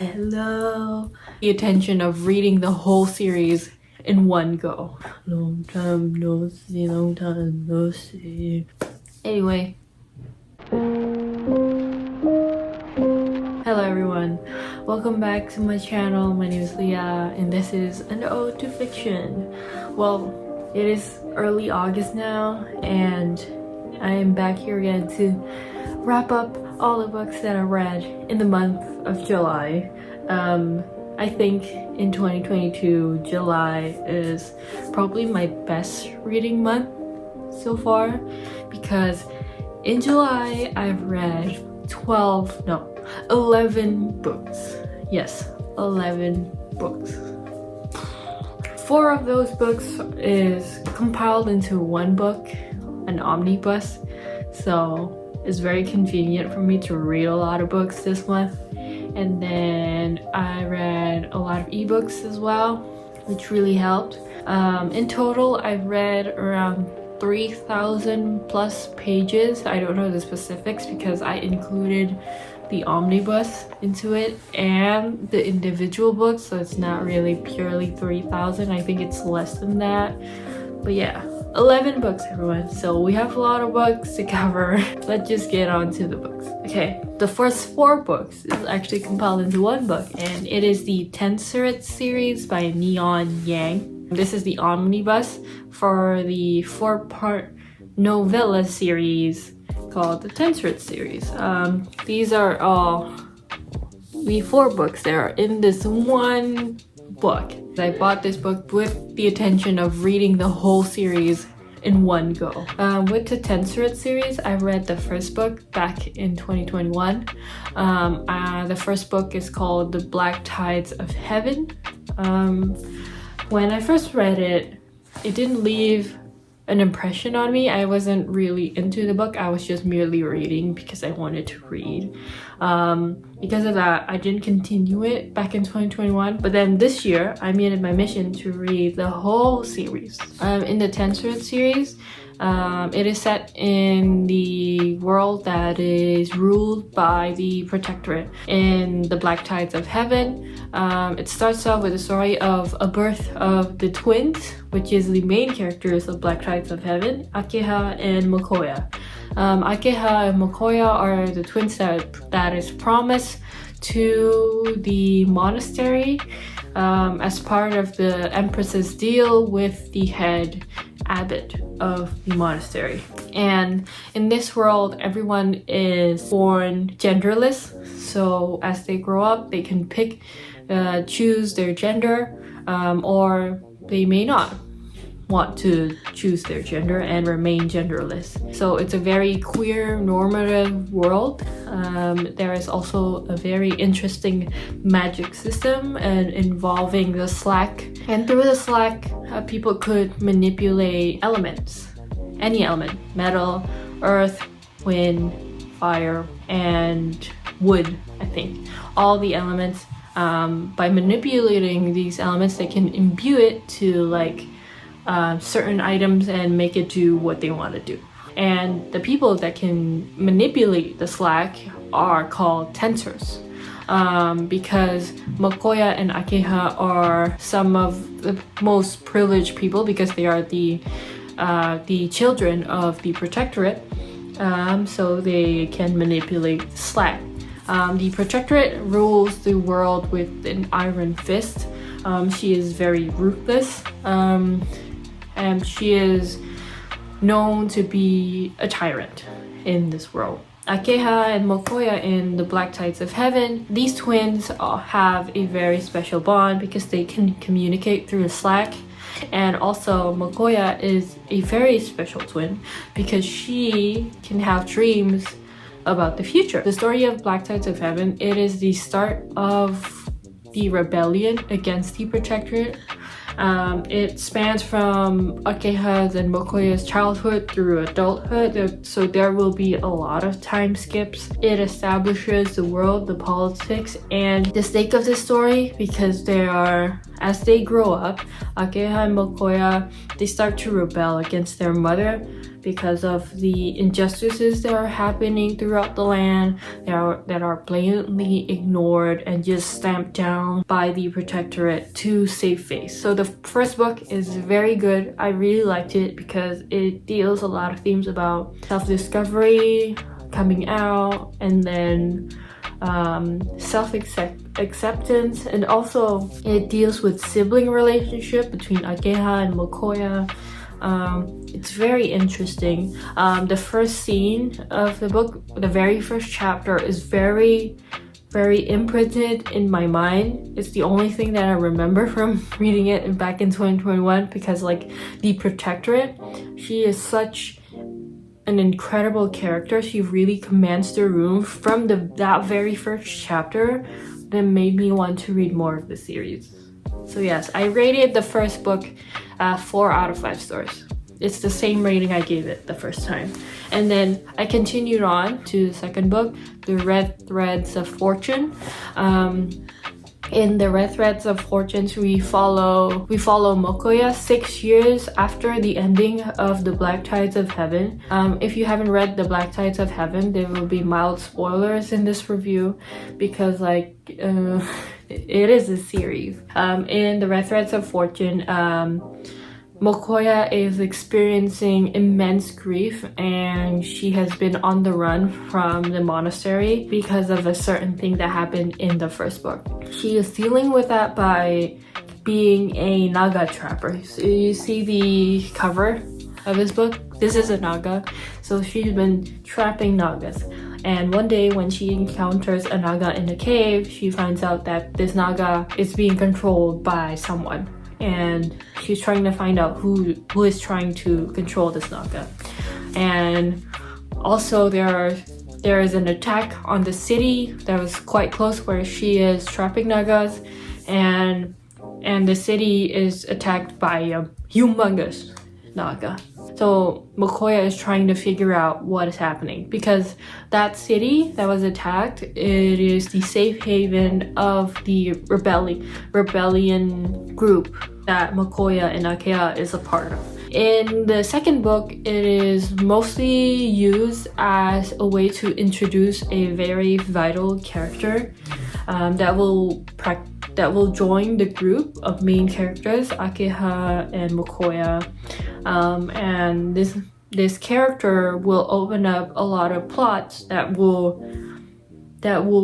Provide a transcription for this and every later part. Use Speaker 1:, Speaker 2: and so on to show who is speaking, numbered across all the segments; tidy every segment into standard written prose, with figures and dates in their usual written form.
Speaker 1: Hello. The intention of reading the whole series in one go. Long time no see, long time no see. Anyway. Hello everyone. Welcome back to my channel. My name is Leah and this is an ode to fiction. Well, it is early August now and I am back here again to wrap up all the books that I read in the month of July. I think in 2022, July is probably my best reading month so far because in July I've read 11 books. Yes, 11 books. 4 of those books is compiled into one book, an omnibus, so it's very convenient for me to read a lot of books this month. And then I read a lot of ebooks as well, which really helped. In total, I've read around 3,000 plus pages. I don't know the specifics because I included the omnibus into it and the individual books, so it's not really purely 3,000. I think it's less than that. But yeah, 11 books everyone, so we have a lot of books to cover. Let's just get on to the books. Okay, the first 4 books is actually compiled into one book and it is the Tensorate series by Neon Yang. This is the omnibus for the 4-part novella series called the Tensorate series. These are all the 4 books that are in this one book. I bought this book with the intention of reading the whole series in one go. With the Tensorate series, I read the first book back in 2021. The first book is called The Black Tides of Heaven. When I first read it, it didn't leave an impression on me. I wasn't really into the book. I was just merely reading because I wanted to read. Because of that, I didn't continue it back in 2021. But then this year, I made it my mission to read the whole series. In the Tensorate series, it is set in the world that is ruled by the Protectorate. In The Black Tides of Heaven, it starts off with the story of a birth of the twins, which is the main characters of Black Tides of Heaven, Akeha and Mokoya. Akeha and Mokoya are the twins that is promised to the monastery as part of the Empress's deal with the head abbot of the monastery. And in this world, everyone is born genderless, so as they grow up, they can choose their gender, or they may not want to choose their gender and remain genderless. So it's a very queer normative world. There is also a very interesting magic system and involving the slack, and through the slack people could manipulate elements, any element, metal, earth, wind, fire, and wood. I think all the elements, by manipulating these elements, they can imbue it to like certain items and make it do what they want to do. And the people that can manipulate the slack are called tensors, because Mokoya and Akeha are some of the most privileged people because they are the children of the Protectorate, so they can manipulate the slack. The Protectorate rules the world with an iron fist. She is very ruthless. And she is known to be a tyrant in this world. Akeha and Mokoya in The Black Tides of Heaven, these twins have a very special bond because they can communicate through the slack. And also Mokoya is a very special twin because she can have dreams about the future. The story of Black Tides of Heaven, it is the start of the rebellion against the Protectorate. It spans from Akeha's and Mokoya's childhood through adulthood, so there will be a lot of time skips. It establishes the world, the politics, and the stake of the story because there are as they grow up, Akeha and Mokoya, they start to rebel against their mother because of the injustices that are happening throughout the land that are blatantly ignored and just stamped down by the protectorate to save face. So the first book is very good. I really liked it because it deals a lot of themes about self-discovery, coming out, and then self-acceptance, and also it deals with sibling relationship between Akeha and Mokoya. It's very interesting. The first scene of the book, the very first chapter, is very imprinted in my mind. It's the only thing that I remember from reading it back in 2021, because like the protectorate, she is such an incredible character. She really commands the room from that very first chapter that made me want to read more of the series. So yes, I rated the first book 4 out of 5 stars. It's the same rating I gave it the first time. And then I continued on to the second book, The Red Threads of Fortune. In The Red Threads of Fortunes, we follow Mokoya 6 years after the ending of The Black Tides of Heaven. If you haven't read The Black Tides of Heaven, there will be mild spoilers in this review because it is a series. In The Red Threads of Fortune, Mokoya is experiencing immense grief, and she has been on the run from the monastery because of a certain thing that happened in the first book. She is dealing with that by being a Naga trapper. So you see the cover of this book? This is a Naga. So she's been trapping Nagas. And one day when she encounters a Naga in a cave, she finds out that this Naga is being controlled by someone. And she's trying to find out who is trying to control this Naga. And also there is an attack on the city that was quite close where she is trapping Nagas, and the city is attacked by a humongous Naga. So Mokoya is trying to figure out what is happening, because that city that was attacked, it is the safe haven of the rebellion group that Mokoya and Akeha is a part of. In the second book, it is mostly used as a way to introduce a very vital character that will join the group of main characters, Akeha and Mokoya. And this character will open up a lot of plots that will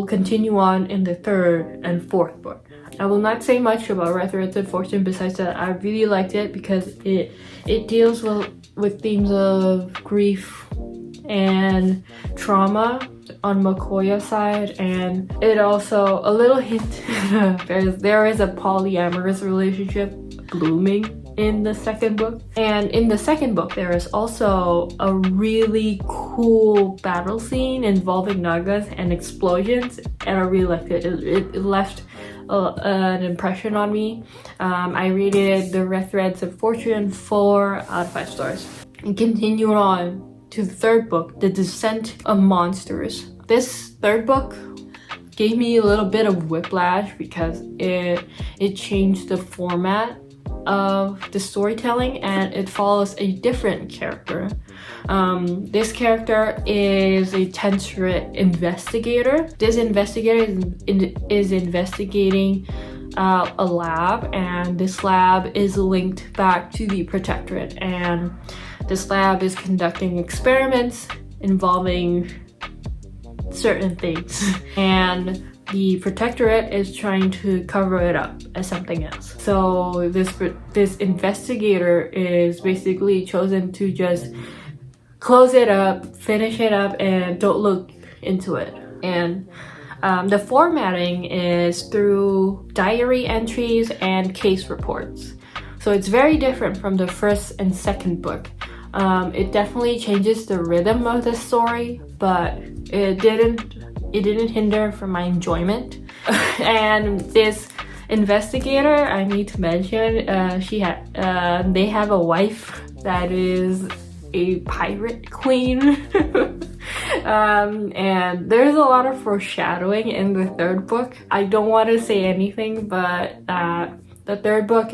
Speaker 1: continue on in the third and fourth book. I will not say much about Red Threads of Fortune besides that I really liked it because it deals with themes of grief and trauma on Mokoya's side, and it also a little hint there is a polyamorous relationship blooming in the second book. And in the second book, there is also a really cool battle scene involving Nagas and explosions, and I really liked it. It left an impression on me. I rated The Red Threads of Fortune 4 out of 5 stars. And continued on to the third book, The Descent of Monsters. This third book gave me a little bit of whiplash because it changed the format of the storytelling, and it follows a different character. This character is a Tensorate investigator. This investigator is investigating a lab, and this lab is linked back to the protectorate, and this lab is conducting experiments involving certain things, and the protectorate is trying to cover it up as something else. So this investigator is basically chosen to just close it up, finish it up, and don't look into it. And the formatting is through diary entries and case reports. So it's very different from the first and second book. It definitely changes the rhythm of the story, but it didn't hinder from my enjoyment. And this investigator, I need to mention, they have a wife that is a pirate queen. And there's a lot of foreshadowing in the third book. I don't want to say anything, but The third book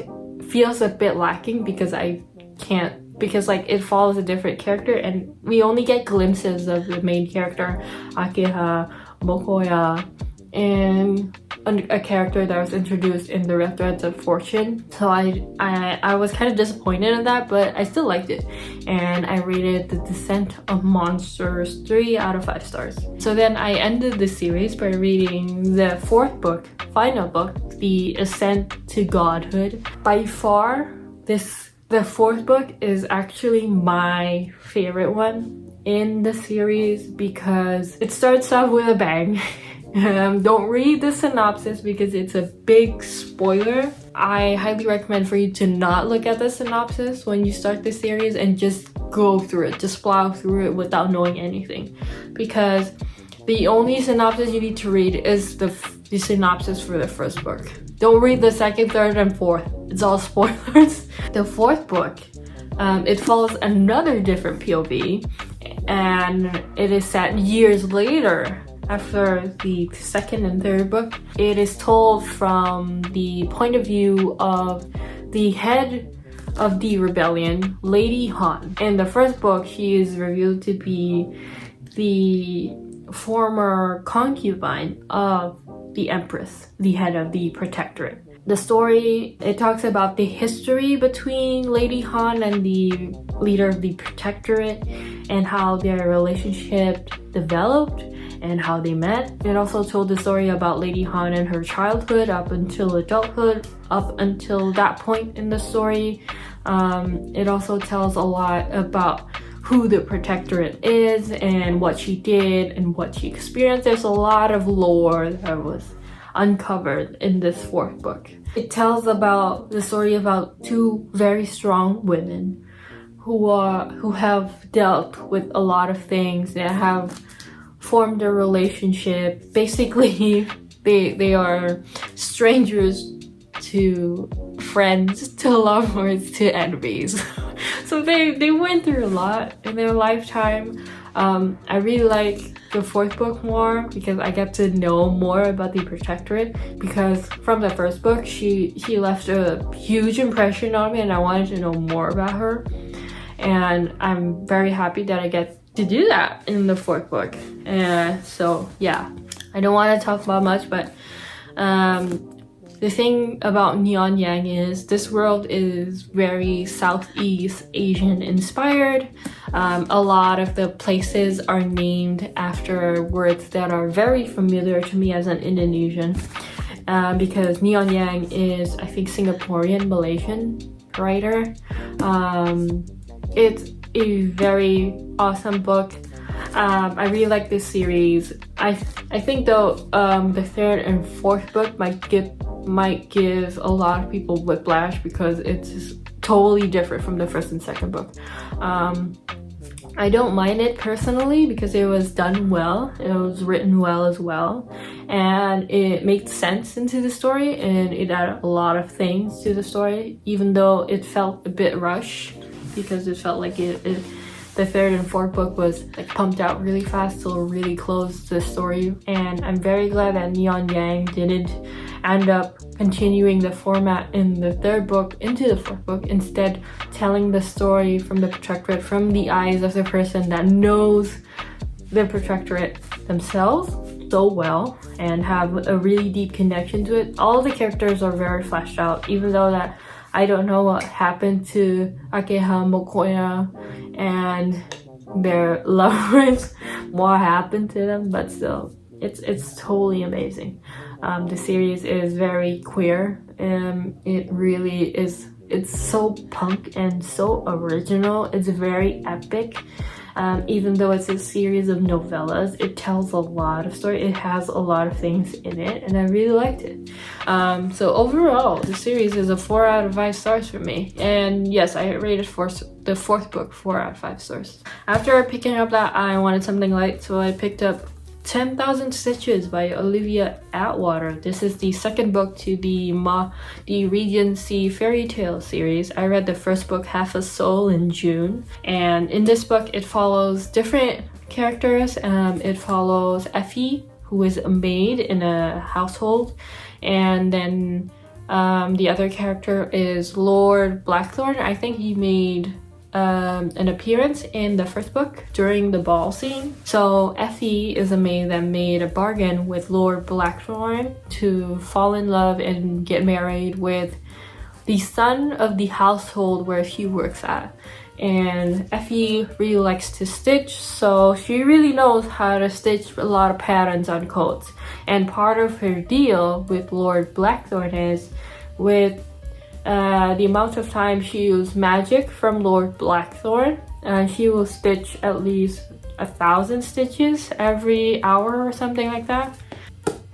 Speaker 1: feels a bit lacking because like it follows a different character and we only get glimpses of the main character, Akeha Mokoya, and a character that was introduced in the Red Threads of Fortune. So I was kind of disappointed in that, but I still liked it. And I rated The Descent of Monsters 3 out of 5 stars. So then I ended the series by reading the fourth book, final book, The Ascent to Godhood. By far, the fourth book is actually my favorite one in the series because it starts off with a bang. Don't read the synopsis because it's a big spoiler. I highly recommend for you to not look at the synopsis when you start the series and just go through it, just plow through it without knowing anything, because the only synopsis you need to read is the synopsis for the first book. Don't read the second, third, and fourth. It's all spoilers. The fourth book, it follows another different POV, and it is set years later after the second and third book. It is told from the point of view of the head of the rebellion, Lady Han. In the first book, she is revealed to be the former concubine of the Empress, the head of the Protectorate. The story, it talks about the history between Lady Han and the leader of the Protectorate and how their relationship developed and how they met. It also told the story about Lady Han and her childhood up until adulthood, up until that point in the story. It also tells a lot about who the Protectorate is and what she did and what she experienced. There's a lot of lore that was uncovered in this fourth book. It tells about the story about two very strong women who have dealt with a lot of things, that have formed a relationship. Basically, they are strangers to friends, to lovers, to enemies. So they went through a lot in their lifetime. I really like the fourth book more because I get to know more about the Protectorate, because from the first book she left a huge impression on me and I wanted to know more about her, and I'm very happy that I get to do that in the fourth book. So yeah, I don't want to talk about much, but the thing about Neon Yang is this world is very Southeast Asian inspired. A lot of the places are named after words that are very familiar to me as an Indonesian, because Neon Yang is, I think, Singaporean Malaysian writer. It's a very awesome book. I really like this series. I think though the third and fourth book might give a lot of people whiplash because it's totally different from the first and second book. I don't mind it personally because it was done well, it was written well as well, and it made sense into the story and it added a lot of things to the story, even though it felt a bit rushed because it felt like the third and fourth book was like pumped out really fast to really close the story. And I'm very glad that Neon Yang didn't end up continuing the format in the third book into the fourth book, instead telling the story from the Protectorate from the eyes of the person that knows the Protectorate themselves so well and have a really deep connection to it. All the characters are very fleshed out, even though that I don't know what happened to Akeha Mokoya and their lovers, what happened to them, but still, it's totally amazing. The series is very queer, and it really is. It's so punk and so original. It's very epic. Even though it's a series of novellas, it tells a lot of story. It has a lot of things in it, and I really liked it. So overall, the series is a 4 out of 5 stars for me. And yes, I rated the fourth book 4 out of 5 stars. After picking up that, I wanted something light, so I picked up 10,000 Stitches by Olivia Atwater. This is the second book to the Regency fairy tale series. I read the first book, Half a Soul, in June, and in this book it follows different characters. It follows Effie, who is a maid in a household, and then The other character is Lord Blackthorn. I think he made an appearance in the first book during the ball scene. So Effie is a maid that made a bargain with Lord Blackthorn to fall in love and get married with the son of the household where she works at. And Effie really likes to stitch, so she really knows how to stitch a lot of patterns on coats. And part of her deal with Lord Blackthorn is with the amount of time she used magic from Lord Blackthorn, she will stitch at least 1,000 stitches every hour or something like that.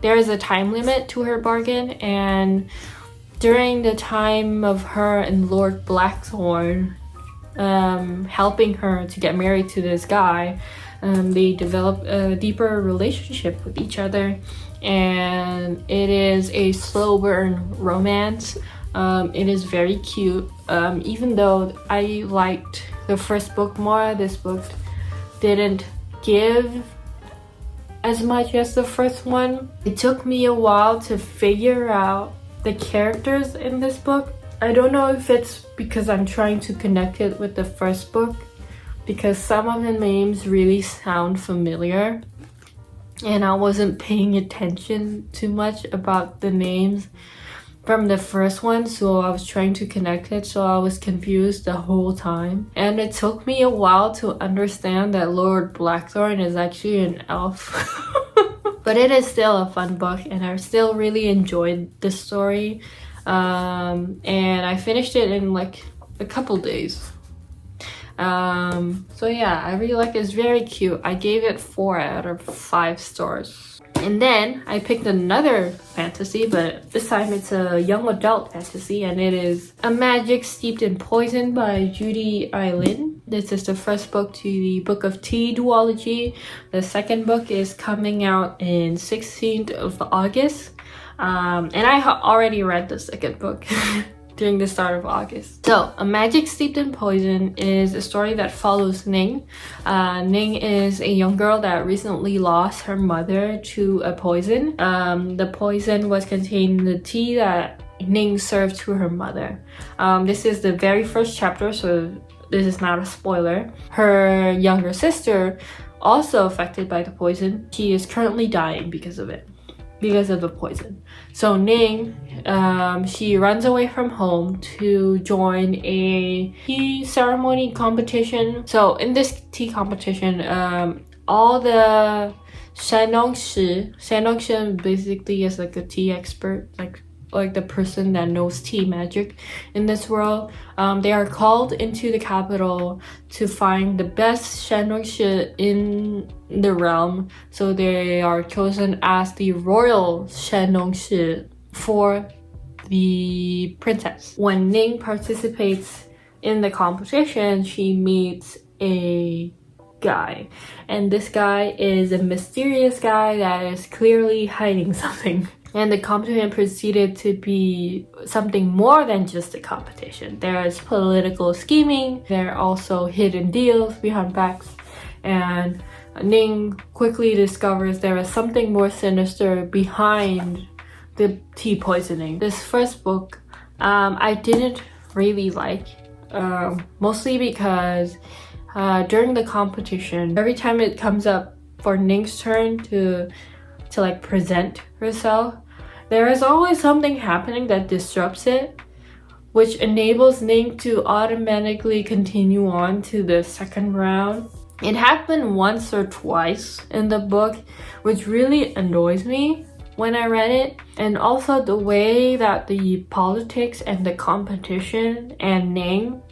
Speaker 1: There is a time limit to her bargain, and during the time of her and Lord Blackthorn helping her to get married to this guy, they develop a deeper relationship with each other, and it is a slow burn romance. It is very cute. Even though I liked the first book more, this book didn't give as much as the first one. It took me a while to figure out the characters in this book. I don't know if it's because I'm trying to connect it with the first book, because some of the names really sound familiar and I wasn't paying attention too much about the names from the first one, so I was trying to connect it, so I was confused the whole time. And it took me a while to understand that Lord Blackthorn is actually an elf. But it is still a fun book, and I still really enjoyed the story. And I finished it in like a couple days. So yeah, I really like it. It's very cute. I gave it 4 out of 5 stars. And then I picked another fantasy, but this time it's a young adult fantasy, and it is A Magic Steeped in Poison by Judy. This is the first book to the Book of Tea duology. The second book is coming out in 16th of August. And I already read the second book during the start of August. So, A Magic Steeped in Poison is a story that follows Ning. Ning is a young girl that recently lost her mother to a poison. The poison was contained in the tea that Ning served to her mother. This is the very first chapter, so this is not a spoiler. Her younger sister, also affected by the poison, she is currently dying because of the poison. So Ning, she runs away from home to join a tea ceremony competition. So in this tea competition, all the Shanongshi basically is like a tea expert, like the person that knows tea magic in this world. They are called into the capital to find the best Shanongshi in the realm. So they are chosen as the royal Shanongshi for the princess. When Ning participates in the competition, she meets a guy, and this guy is a mysterious guy that is clearly hiding something. And the competition proceeded to be something more than just a competition. There is political scheming, there are also hidden deals behind backs, and Ning quickly discovers there is something more sinister behind the tea poisoning. This first book, I didn't really like, mostly because during the competition, every time it comes up for Ning's turn to like present herself, there is always something happening that disrupts it, which enables Ning to automatically continue on to the second round. It happened once or twice in the book, which really annoys me when I read it. And also the way that the politics and the competition and Ning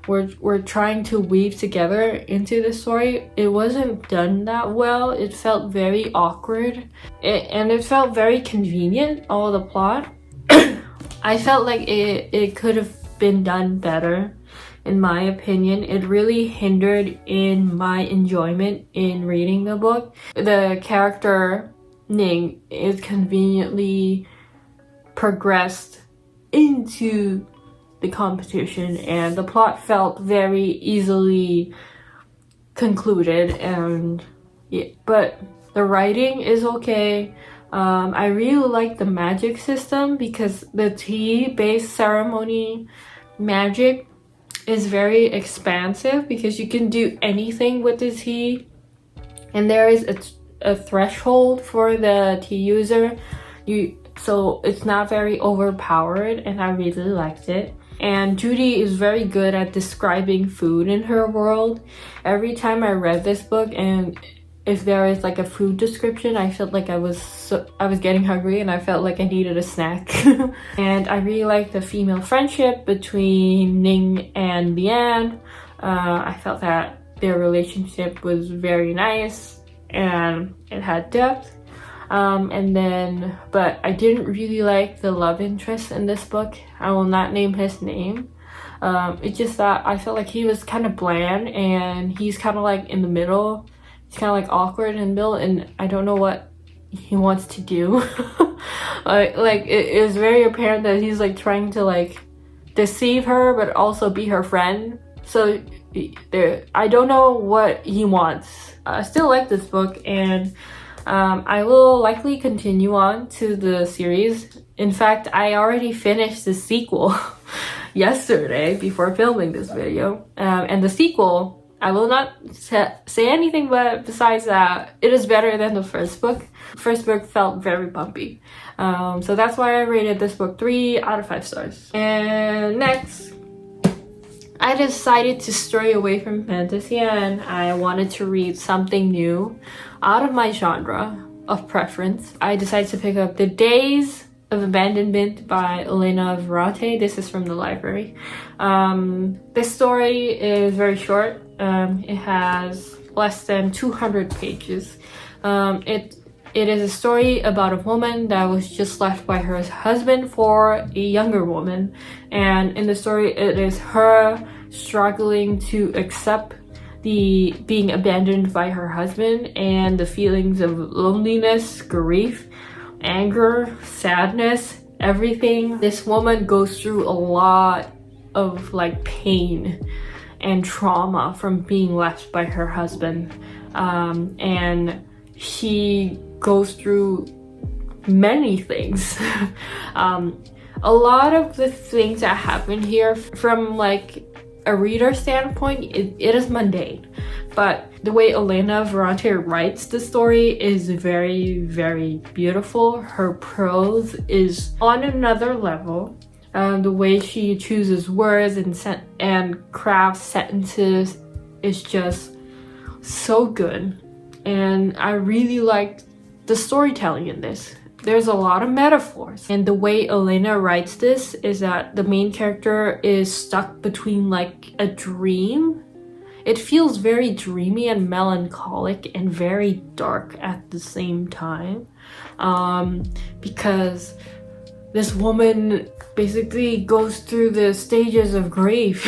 Speaker 1: were trying to weave together into the story, it wasn't done that well. It felt very awkward, and it felt very convenient, all the plot. I felt like it could have been done better, in my opinion. It really hindered in my enjoyment in reading the book. The character Ning is conveniently progressed into the competition, and the plot felt very easily concluded. And yeah, but the writing is okay. I really like the magic system because the tea-based ceremony magic is very expansive because you can do anything with the tea, and there is a threshold for the tea user. So it's not very overpowered, and I really liked it. And Judy is very good at describing food in her world. Every time I read this book, and if there is like a food description, I felt like I was getting hungry and I felt like I needed a snack. And I really like the female friendship between Ning and Lian. I felt that their relationship was very nice and it had depth. But I didn't really like the love interest in this book. I will not name his name. It's just that I felt like he was kind of bland, and he's kind of like in the middle. He's kind of like awkward in the middle, and I don't know what he wants to do. It was very apparent that he's like trying to like deceive her, but also be her friend. So I don't know what he wants. I still like this book, and I will likely continue on to the series. In fact, I already finished the sequel yesterday before filming this video. And the sequel, I will not say anything but besides that it is better than the first book. The first book felt very bumpy. So that's why I rated this book 3 out of 5 stars. And next, I decided to stray away from fantasy, and I wanted to read something new out of my genre of preference. I decided to pick up The Days of Abandonment by Elena Ferrante. This is from the library. This story is very short. It has less than 200 pages. It is a story about a woman that was just left by her husband for a younger woman, and in the story it is her struggling to accept the being abandoned by her husband and the feelings of loneliness, grief, anger, sadness, everything. This woman goes through a lot of like pain and trauma from being left by her husband, and she goes through many things. A lot of the things that happen here, from like a reader standpoint, it is mundane, but the way Elena Ferrante writes the story is very, very beautiful. Her prose is on another level. The way she chooses words and crafts sentences is just so good, and I really liked the storytelling in this. There's a lot of metaphors, and the way Elena writes this is that the main character is stuck between like a dream. It feels very dreamy and melancholic and very dark at the same time, because this woman basically goes through the stages of grief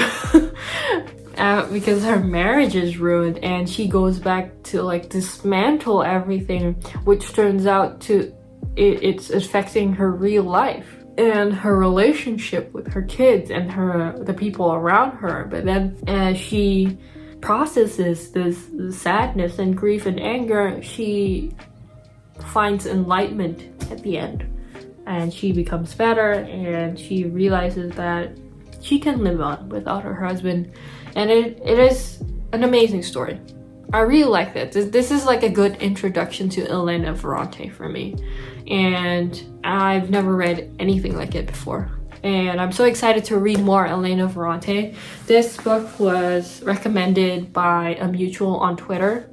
Speaker 1: because her marriage is ruined, and she goes back to like dismantle everything, which turns out to it's affecting her real life and her relationship with her kids and the people around her. But then as she processes this sadness and grief and anger, she finds enlightenment at the end, and she becomes better, and she realizes that she can live on without her husband. And it is an amazing story. I really like that. This is like a good introduction to Elena Ferrante for me, and I've never read anything like it before, and I'm so excited to read more Elena Ferrante. This book was recommended by a mutual on Twitter.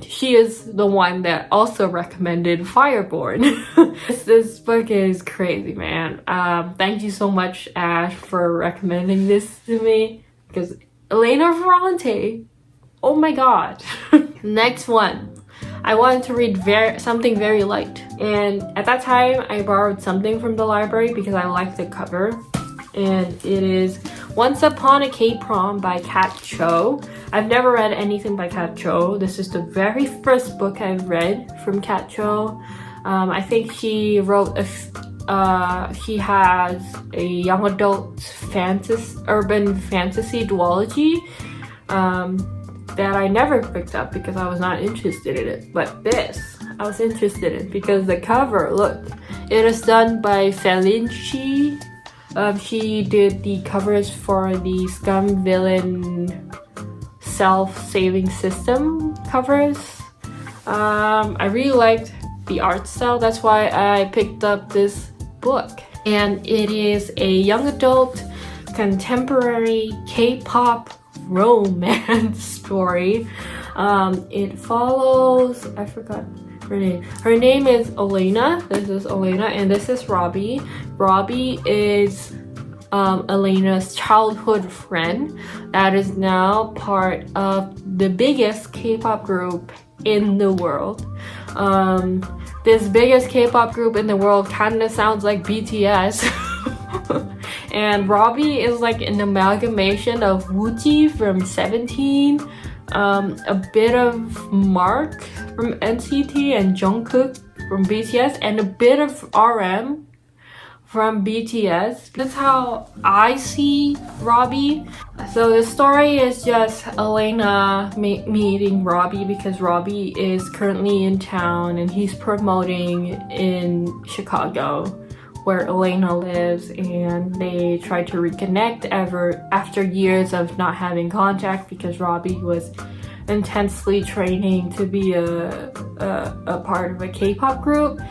Speaker 1: She is the one that also recommended Fireborn. This book is crazy, man. Thank you so much, Ash, for recommending this to me, because Elena Ferrante, oh my god. Next one, I wanted to read something very light, and at that time I borrowed something from the library because I liked the cover, and it is Once Upon a K-Prom by Kat Cho. I've never read anything by Kat Cho. This is the very first book I've read from Kat Cho. I think she wrote she has a young adult urban fantasy duology that I never picked up because I was not interested in it. But this, I was interested in because the cover, look, it is done by Ferrante. She did the covers for the Scum Villain self-saving system covers. I really liked the art style, that's why I picked up this book. And it is a young adult contemporary K-pop romance story. It follows, I forgot her name. Her name is Elena. This is Elena, and this is Robbie. Robbie is Elena's childhood friend that is now part of the biggest K-pop group in the world. This biggest K-pop group in the world kind of sounds like BTS. And Robbie is like an amalgamation of Wooji from 17, a bit of Mark from NCT and Jungkook from BTS, and a bit of RM from BTS. That's how I see Robbie. So the story is just Elena meeting Robbie because Robbie is currently in town and he's promoting in Chicago where Elena lives, and they try to reconnect after years of not having contact because Robbie was intensely training to be a part of a K-pop group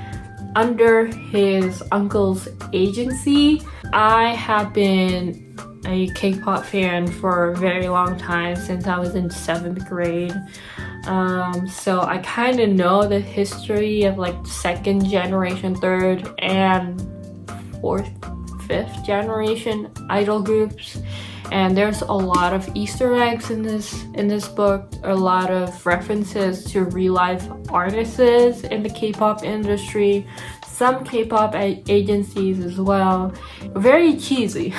Speaker 1: under his uncle's agency. I have been a K-pop fan for a very long time, since I was in 7th grade. So I kind of know the history of like 2nd generation, 3rd and 4th, 5th generation idol groups. And there's a lot of Easter eggs in this book, a lot of references to real life artists in the K-pop industry, some K-pop agencies as well. Very cheesy.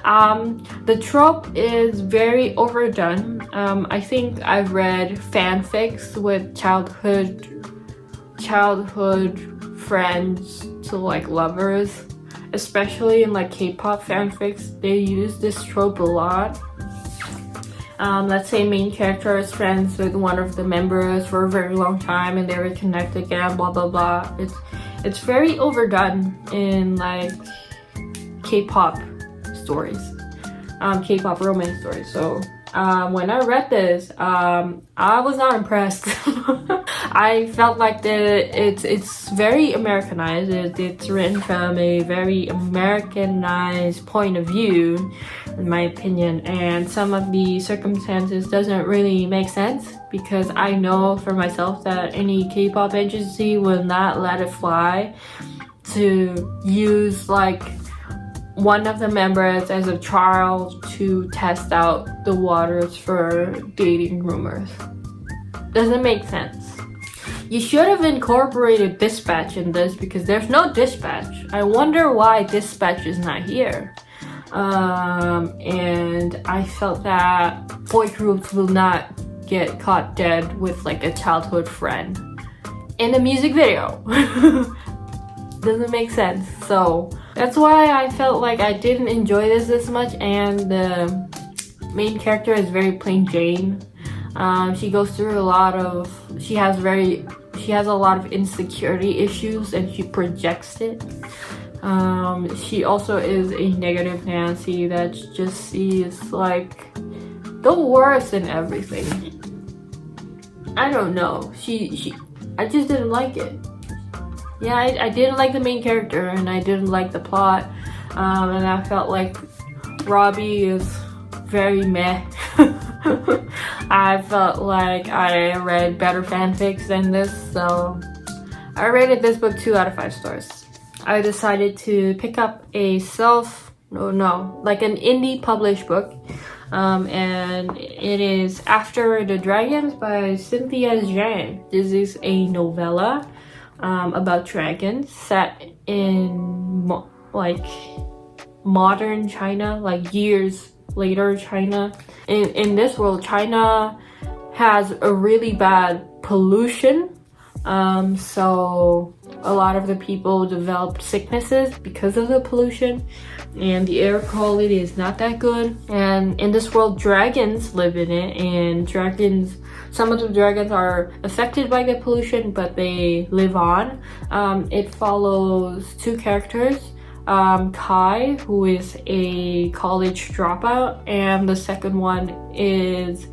Speaker 1: The trope is very overdone. I think I've read fanfics with childhood friends to like lovers. Especially in like K-pop fanfics, they use this trope a lot. Let's say main character is friends with one of the members for a very long time and they reconnect again, blah blah blah. It's very overdone in like K-pop stories, K-pop romance stories. So when I read this, I was not impressed. I felt like it's very Americanized. It's written from a very Americanized point of view, in my opinion, and some of the circumstances doesn't really make sense because I know for myself that any K-pop agency will not let it fly to use like one of the members as a trial to test out the waters for dating rumors. Doesn't make sense. You should have incorporated Dispatch in this because there's no Dispatch. I wonder why Dispatch is not here. And I felt that boy groups will not get caught dead with like a childhood friend in a music video. Doesn't make sense. So that's why I felt like I didn't enjoy this as much, and the main character is very plain Jane. She goes through she has a lot of insecurity issues and she projects it. She also is a negative Nancy that just sees like the worst in everything. I don't know. I just didn't like it. Yeah, I didn't like the main character and I didn't like the plot. And I felt like Robbie is very meh. I felt like I read better fanfics than this, so I rated this book 2 out of 5 stars. I decided to pick up an indie published book, and it is After the Dragons by Cynthia Zhang. This is a novella about dragons set in modern China, like years later China. In this world, China has a really bad pollution, so a lot of the people developed sicknesses because of the pollution, and the air quality is not that good. And in this world, dragons live in it, and dragons Some of the dragons are affected by the pollution, but they live on. It follows two characters, Kai, who is a college dropout, and the second one is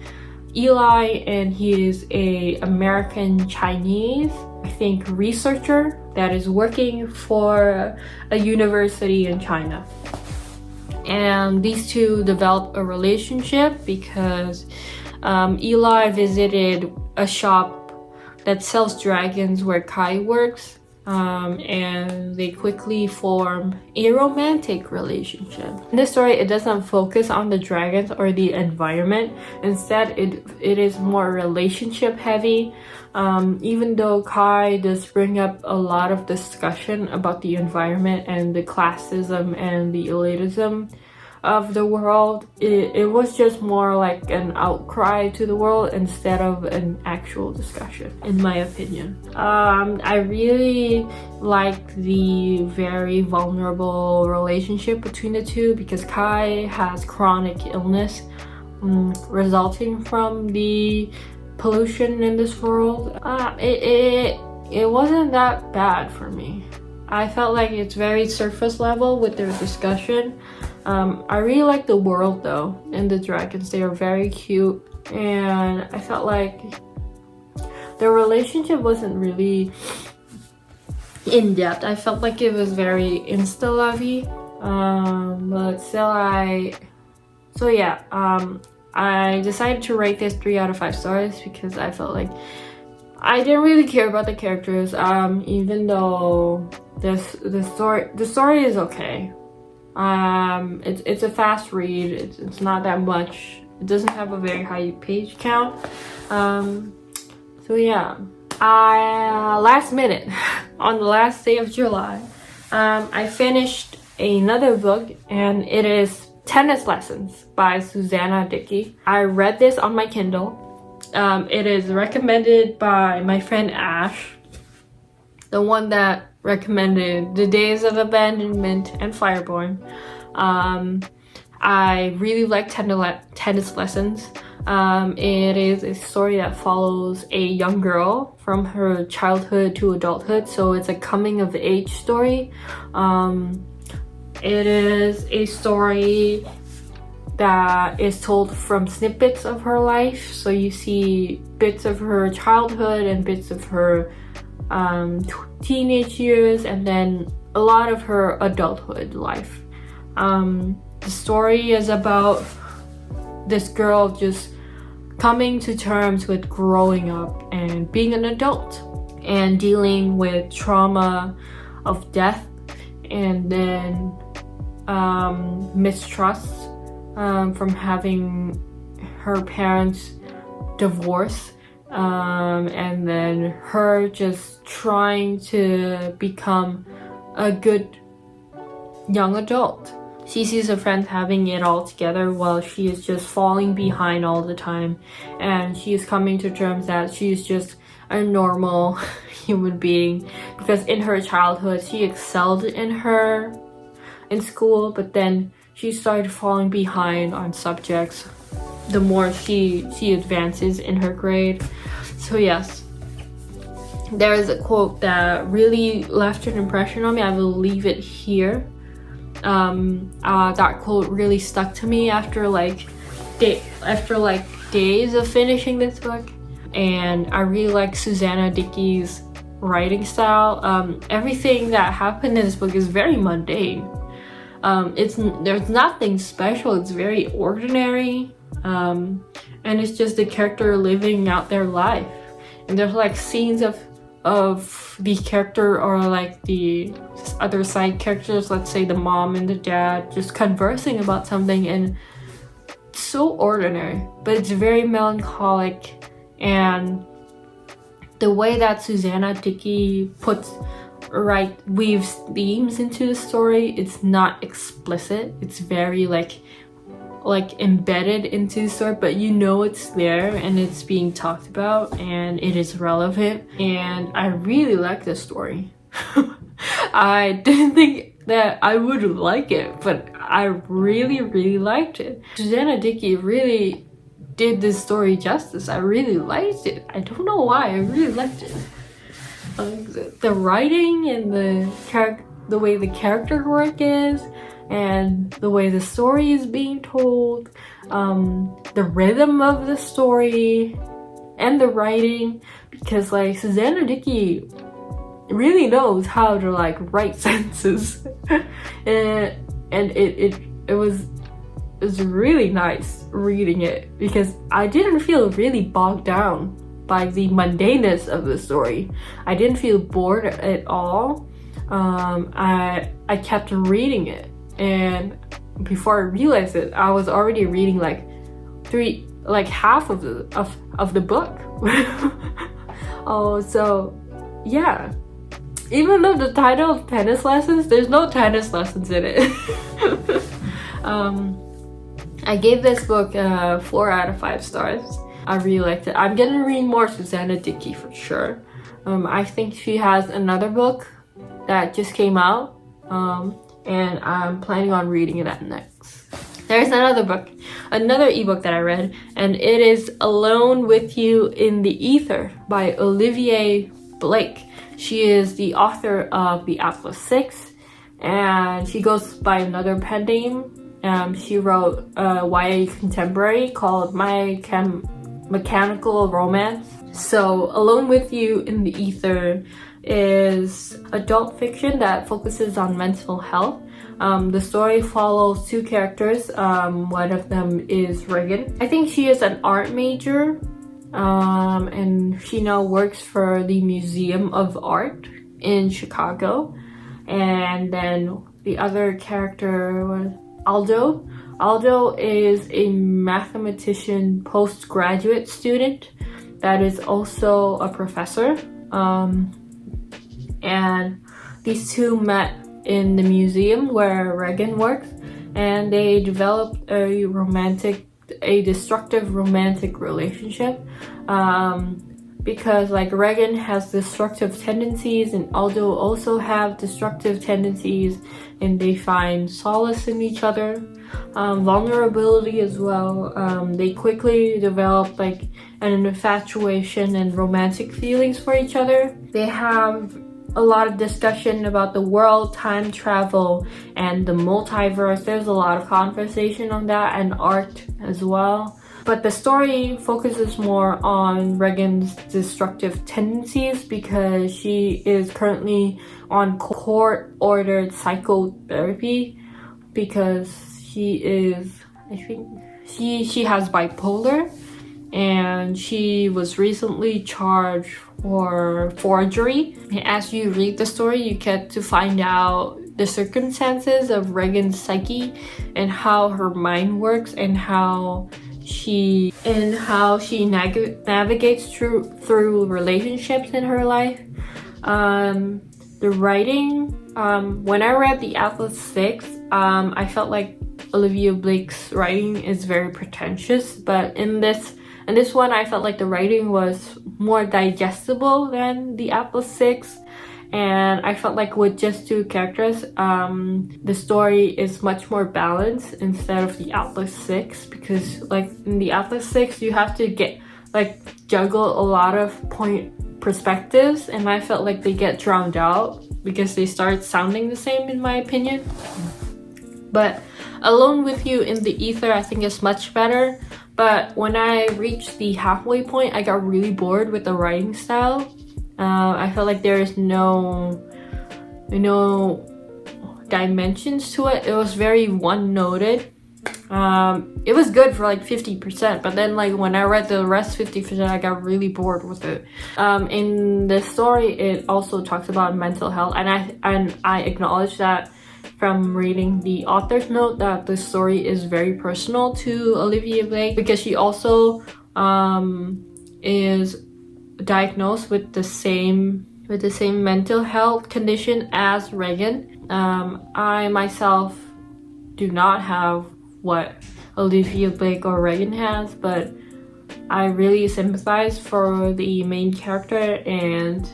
Speaker 1: Eli, and he is a American Chinese, I think, researcher that is working for a university in China. And these two develop a relationship because Eli visited a shop that sells dragons where Kai works, and they quickly form a romantic relationship. In this story, it doesn't focus on the dragons or the environment. Instead, it is more relationship heavy. Even though Kai does bring up a lot of discussion about the environment and the classism and the elitism of the world, it was just more like an outcry to the world instead of an actual discussion, in my opinion. I really like the very vulnerable relationship between the two because Kai has chronic illness resulting from the pollution in this world. It wasn't that bad for me. I felt like it's very surface level with their discussion. I really like the world though, and the dragons. They are very cute, and I felt like their relationship wasn't really in depth. I felt like it was very insta-lovey, but still I decided to rate this 3 out of 5 stars because I felt like I didn't really care about the characters, even though the story is okay. It's a fast read. It's not that much. It doesn't have a very high page count. So yeah, last minute on the last day of July, I finished another book, and it is Tennis Lessons by Susannah Dickey. I read this on my Kindle. It is recommended by my friend Ash, the one that recommended The Days of Abandonment and Fireborn. I really like Tennis Lessons. It is a story that follows a young girl from her childhood to adulthood, so it's a coming of age story. It is a story that is told from snippets of her life, so you see bits of her childhood and bits of her teenage years, and then a lot of her adulthood life. The story is about this girl just coming to terms with growing up and being an adult and dealing with trauma of death, and then mistrust from having her parents divorce, and then her just trying to become a good young adult. She sees her friends having it all together while she is just falling behind all the time, and she is coming to terms that she is just a normal human being, because in her childhood she excelled in school, but then she started falling behind on subjects the more she advances in her grade. So yes, there is a quote that really left an impression on me. I will leave it here. That quote really stuck to me after days of finishing this book, and I really like Susannah Dickey's writing style. Everything that happened in this book is very mundane. There's nothing special. It's very ordinary, and it's just the character living out their life, and there's like scenes of the character or like the other side characters, let's say the mom and the dad, just conversing about something, and it's so ordinary, but it's very melancholic. And the way that Susannah Dickey weaves themes into the story, it's not explicit. It's very like embedded into the story, but you know it's there and it's being talked about and it is relevant, and I really like this story. I didn't think that I would like it, but I really liked it. Susannah Dickey really did this story justice. I really liked it. I don't know why, I really liked it. The writing and the way the character work is, and the way the story is being told, the rhythm of the story, and the writing, because like Susannah Dickey really knows how to like write sentences, and it was really nice reading it, because I didn't feel really bogged down by the mundaneness of the story. I didn't feel bored at all. I kept reading it, and before I realized it, I was already reading like half of the book. Oh, so yeah. Even though the title of tennis lessons, there's no tennis lessons in it. I gave this book 4 out of 5 stars. I really liked it. I'm gonna read more Susannah Dickey for sure. I think she has another book that just came out, and I'm planning on reading that next. There's another book, another ebook that I read, and it is Alone with You in the Ether by Olivie Blake. She is the author of The Atlas 6, and she goes by another pen name. She wrote a YA contemporary called Mechanical Romance. So Alone with You in the Ether is adult fiction that focuses on mental health. The story follows 2 characters. One of them is Regan. I think she is an art major, and she now works for the Museum of Art in Chicago. And then the other character was Aldo. Aldo is a mathematician postgraduate student that is also a professor. And these two met in the museum where Regan works, and they developed a destructive romantic relationship. Because like Regan has destructive tendencies and Aldo also have destructive tendencies, and they find solace in each other. Vulnerability as well. They quickly develop like an infatuation and romantic feelings for each other. They have a lot of discussion about the world, time travel, and the multiverse. There's a lot of conversation on that, and art as well. But the story focuses more on Regan's destructive tendencies because she is currently on court-ordered psychotherapy because she is, I think, she has bipolar, and she was recently charged for forgery. As you read the story, you get to find out the circumstances of Regan's psyche and how her mind works and how she navigates through relationships in her life. The writing, when I read The Atlas 6, I felt like Olivia Blake's writing is very pretentious, but in this one I felt like the writing was more digestible than The Atlas 6, and I felt like with just 2 characters, the story is much more balanced instead of The Atlas 6, because like in The Atlas 6 you have to juggle a lot of perspectives, and I felt like they get drowned out because they start sounding the same in my opinion. But Alone with You in the Ether I think is much better, but when I reached the halfway point I got really bored with the writing style. I felt like there is no dimensions to it. It was very one-noted. It was good for like 50%, but then like when I read the rest 50% I got really bored with it. In the story it also talks about mental health, and I acknowledge that from reading the author's note that the story is very personal to Olivie Blake, because she also is diagnosed with the same mental health condition as Regan. I myself do not have what Olivia Blake or Regan has, but I really sympathize for the main character, and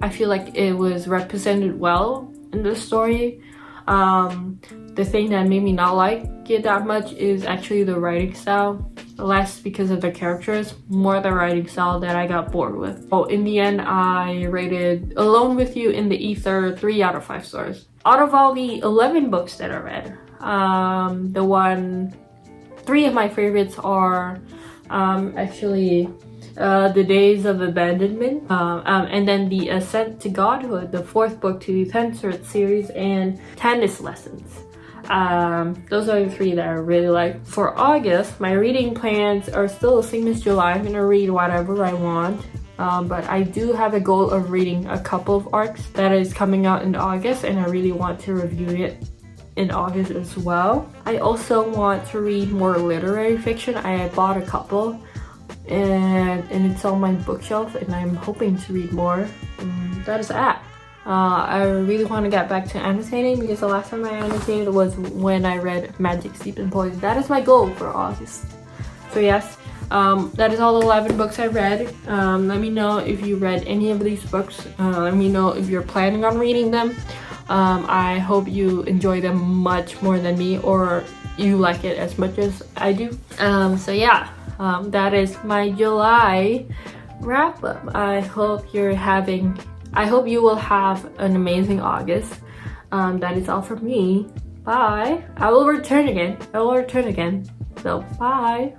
Speaker 1: I feel like it was represented well in the story. The thing that made me not like it that much is actually the writing style. less because of the characters, more the writing style that I got bored with. So in the end, I rated Alone With You in the Ether 3 out of 5 stars. Out of all the 11 books that I read, 3 of my favorites are actually The Days of Abandonment, and then the Ascent to Godhood, the 4th book to the Tensorate series, and Tennis Lessons. Those are the 3 that I really like. For August, my reading plans are still the same as July. I'm gonna read whatever I want, but I do have a goal of reading a couple of arcs that is coming out in August, and I really want to review it in August as well. I also want to read more literary fiction. I bought a couple, and it's on my bookshelf, and I'm hoping to read more. That is that. I really want to get back to annotating, because the last time I annotated was when I read Magic, Sleep, and Poison. That is my goal for August. So yes, that is all the 11 books I read. Let me know if you read any of these books. Let me know if you're planning on reading them. I hope you enjoy them much more than me, or you like it as much as I do. So yeah, that is my July wrap up. I hope you will have an amazing August. That is all from me. Bye. I will return again. So bye.